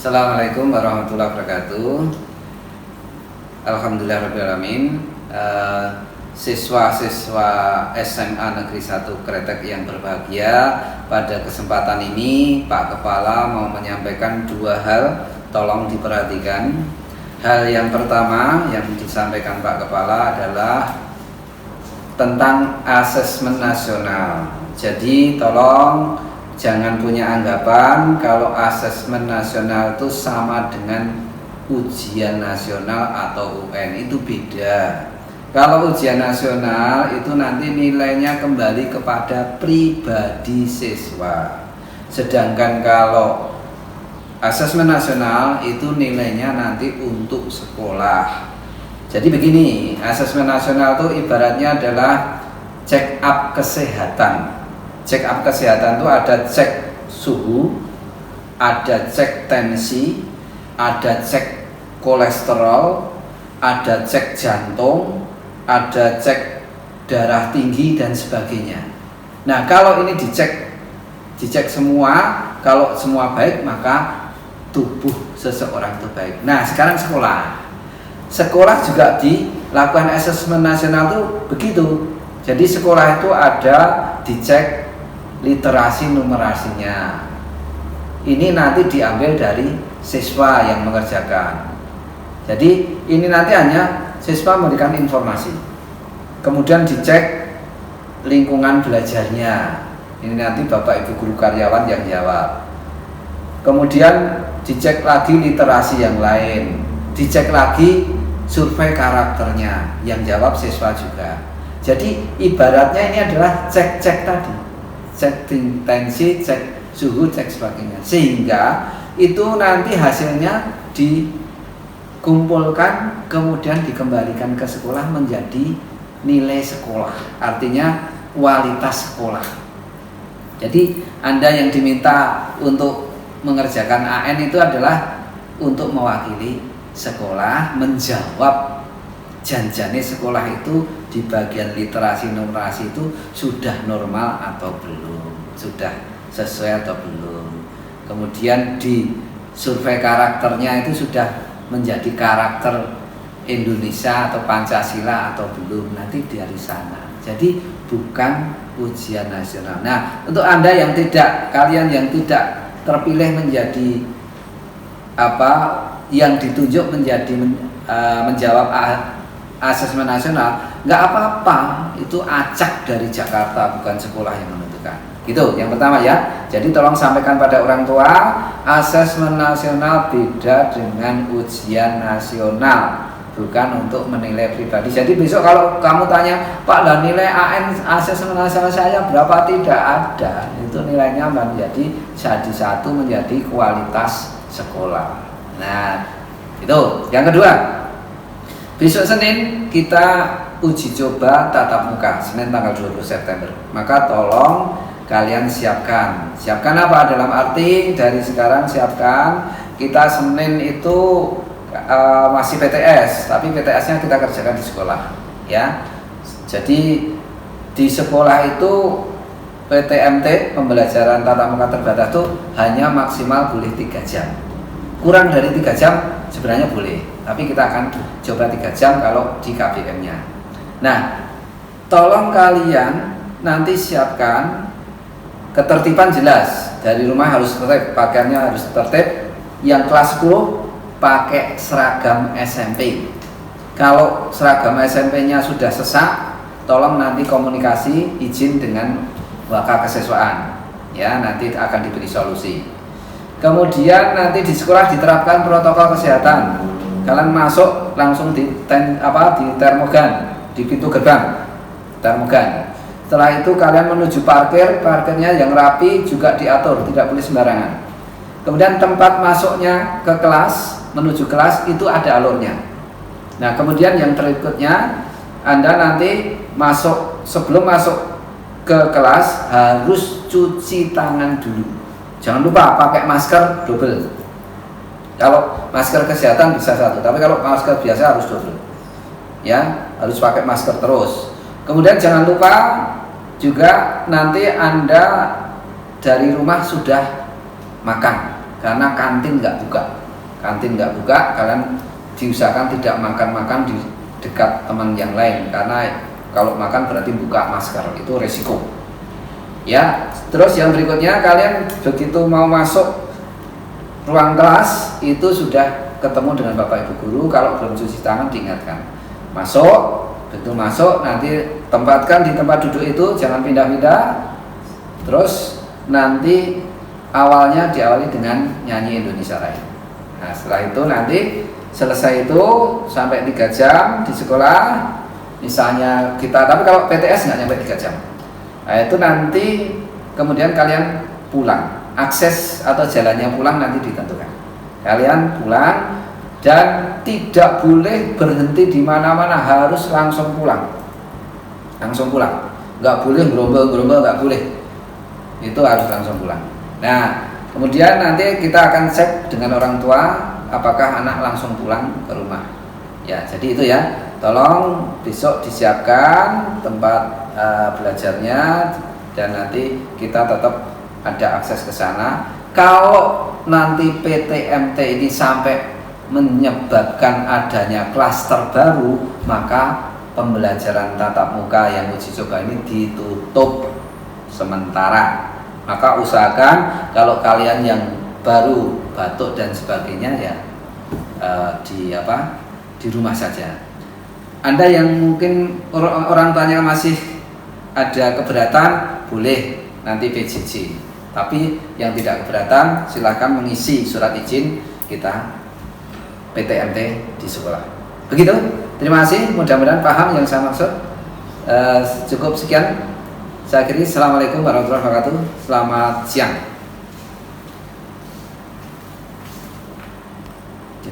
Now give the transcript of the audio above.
Assalamualaikum warahmatullahi wabarakatuh. Alhamdulillahirrahmanirrahim. Siswa-siswa SMA Negeri 1 Kretek yang berbahagia, pada kesempatan ini Pak Kepala mau menyampaikan dua hal, tolong diperhatikan. Hal yang pertama yang disampaikan Pak Kepala adalah tentang asesmen nasional. Jadi tolong jangan punya anggapan kalau asesmen nasional itu sama dengan ujian nasional atau UN, itu beda. Kalau ujian nasional itu nanti nilainya kembali kepada pribadi siswa. Sedangkan kalau asesmen nasional itu nilainya nanti untuk sekolah. Jadi begini, asesmen nasional itu ibaratnya adalah check up kesehatan. Check up kesehatan itu ada cek suhu, ada cek tensi, ada cek kolesterol, ada cek jantung, ada cek darah tinggi dan sebagainya. Nah, kalau ini dicek semua, kalau semua baik maka tubuh seseorang itu baik. Nah, sekarang sekolah juga dilakukan asesmen nasional itu begitu. Jadi sekolah itu ada dicek literasi numerasinya. Ini nanti diambil dari siswa yang mengerjakan. Jadi ini nanti hanya siswa memberikan informasi. Kemudian dicek lingkungan belajarnya. Ini nanti Bapak Ibu guru karyawan yang jawab. Kemudian dicek lagi literasi yang lain. Dicek lagi survei karakternya, yang jawab siswa juga. Jadi ibaratnya ini adalah cek-cek tadi, cek tensi, cek suhu, cek sebagainya, sehingga itu nanti hasilnya dikumpulkan kemudian dikembalikan ke sekolah menjadi nilai sekolah, artinya kualitas sekolah. Jadi Anda yang diminta untuk mengerjakan AN itu adalah untuk mewakili sekolah, menjawab janjane sekolah itu di bagian literasi numerasi itu sudah normal atau belum, sudah sesuai atau belum. Kemudian di survei karakternya itu sudah menjadi karakter Indonesia atau Pancasila atau belum, nanti dari sana. Jadi bukan ujian nasional. Nah, untuk kalian yang tidak terpilih menjadi yang ditunjuk menjadi menjawab asesmen nasional, nggak apa-apa, itu acak dari Jakarta, bukan sekolah yang menentukan. Gitu, yang pertama ya. Jadi tolong sampaikan pada orang tua, asesmen nasional beda dengan ujian nasional, bukan untuk menilai pribadi. Jadi besok kalau kamu tanya, Pak, lah nilai AN asesmen nasional saya berapa? Tidak ada. Itu nilainya menjadi satu menjadi kualitas sekolah. Nah, itu. Yang kedua, besok Senin kita uji coba tatap muka, Senin tanggal 20 September. Maka tolong kalian siapkan. Siapkan apa? Dalam arti dari sekarang siapkan. Kita Senin itu masih PTS, tapi PTS-nya kita kerjakan di sekolah, ya. Jadi di sekolah itu PTMT, pembelajaran tatap muka terbatas itu hanya maksimal boleh 3 jam. Kurang dari 3 jam sebenarnya boleh, tapi kita akan coba 3 jam kalau di KBM-nya. Nah, tolong kalian nanti siapkan ketertiban jelas. Dari rumah harus tertib, pakaiannya harus tertib. Yang kelas 10 pakai seragam SMP. Kalau seragam SMP-nya sudah sesak, tolong nanti komunikasi izin dengan wakil kesiswaan, ya, nanti akan diberi solusi. Kemudian nanti di sekolah diterapkan protokol kesehatan. Kalian masuk langsung di termogan, di pintu gerbang termogan. Setelah itu kalian menuju parkirnya yang rapi juga diatur, tidak boleh sembarangan. Kemudian tempat masuknya ke kelas, menuju kelas itu ada alurnya. Nah, kemudian yang berikutnya, Anda nanti sebelum masuk ke kelas harus cuci tangan dulu. Jangan lupa pakai masker double. Kalau masker kesehatan bisa 1, tapi kalau masker biasa harus double. Ya, harus pakai masker terus. Kemudian jangan lupa juga nanti Anda dari rumah sudah makan. karena kantin nggak buka. Kantin nggak buka, kalian diusahakan tidak makan-makan di dekat teman yang lain, karena kalau makan berarti buka masker, itu resiko. Ya, terus yang berikutnya, kalian begitu mau masuk ruang kelas itu sudah ketemu dengan Bapak Ibu guru, kalau belum cuci tangan diingatkan. Masuk, begitu masuk nanti tempatkan di tempat duduk itu, jangan pindah-pindah. Terus nanti awalnya diawali dengan nyanyi Indonesia Raya. Nah, setelah itu nanti selesai itu sampai 3 jam di sekolah. Misalnya kita, tapi kalau PTS nggak nyampe 3 jam. Nah, itu nanti kemudian kalian pulang. Akses atau jalannya pulang nanti ditentukan. Kalian pulang dan tidak boleh berhenti di mana-mana, harus langsung pulang. Langsung pulang. Nggak boleh gerombol-gerombol, nggak boleh. Itu harus langsung pulang. Nah, kemudian nanti kita akan cek dengan orang tua apakah anak langsung pulang ke rumah. Ya, jadi itu ya. Tolong besok disiapkan tempat belajarnya dan nanti kita tetap ada akses ke sana. Kalau nanti PTMT ini sampai menyebabkan adanya klaster baru, maka pembelajaran tatap muka yang uji coba ini ditutup sementara. Maka usahakan kalau kalian yang baru batuk dan sebagainya ya di rumah saja. Anda yang mungkin orang tuanya masih ada keberatan, boleh nanti PJJ. Tapi yang tidak keberatan silakan mengisi surat izin kita PTMT di sekolah. Begitu. Terima kasih. Mudah-mudahan paham yang saya maksud. Cukup sekian. Saya akhiri. Assalamualaikum warahmatullahi wabarakatuh. Selamat siang.